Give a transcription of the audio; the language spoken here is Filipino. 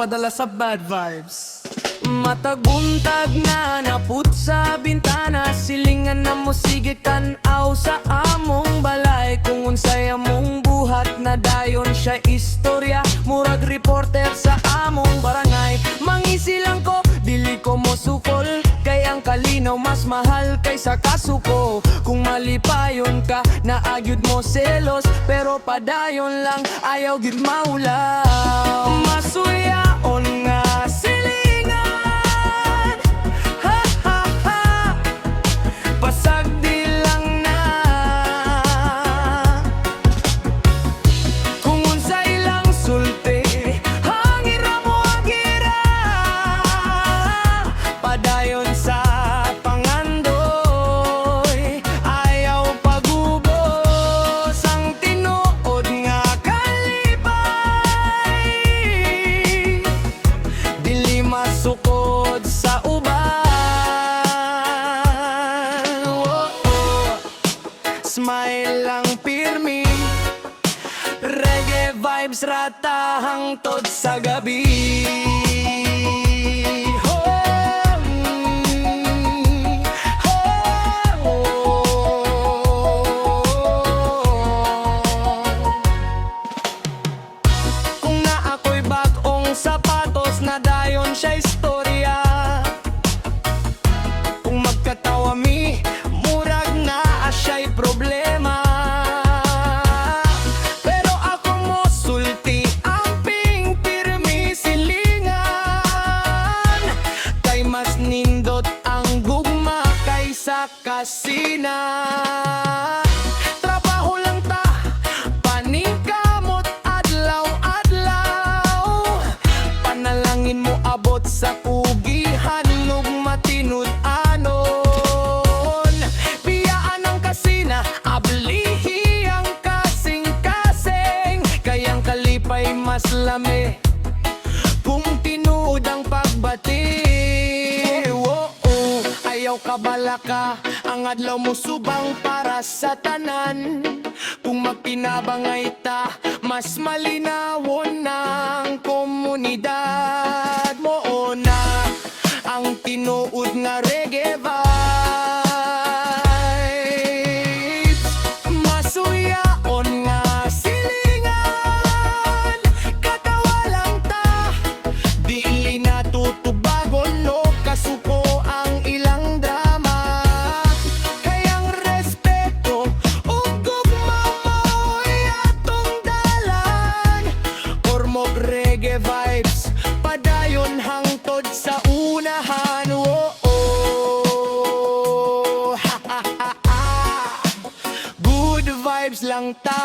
padala sa bad vibes. Mataguntag na naput sa bintana, silingan na mo sige tan-aw sa among balay. Kung unsay among buhat na dayon siya istorya, murag reporter sa among barangay. Mangisilang ko, dili ko mo sukol, kay ang kalinaw mas mahal kaysa kasuko. Kung malipayon ka, naagyud mo selos, pero padayon lang, ayaw gid maulaw. Masuyaon nga silingan, ha ha ha, pasag di lang na. Kung unsay lang sulti, hangira mo agira, padayon sa pangandoy, ayaw pagubos ang tinuod nga kalipay. Dili masukod sa uban. Oh, oh. Smile lang pirmi, reggae vibes rata hangtod sa gabi. Kung na ako'y bagong sapatos, na dayon siya istorya. Kung magkatawa mi, murag na siya'y problema. Pero ako mo sulti, amping pirmi silingan, kay mas nindot ang gugma kaysa kasina. Trabaho lang ta, paningkamot adlaw-adlaw, panalangin mo abot sa pugihan ug matinud anon. Biyaan ang kasina, ablihi ang kasing-kasing, kayang kalipay mas lami kung tinuod ang pagbati. Oh, oh. Ayaw kabalaka, ang adlaw mo subang para sa tanan. Kung magpinabangay ta, mas malinawon ng komunidad mo na ang tinuod nga reggae vibes. Masuyaon nga silingan, katawa lang ta, dili na tutubagon no kasuko ang ilang drama. Kayang respeto ug gugma mo'y atong dalan, ormog reggae vibes, padayon hangtod sa unahan. Oh, oh. Ha, ha, ha, ha. Good vibes lang ta.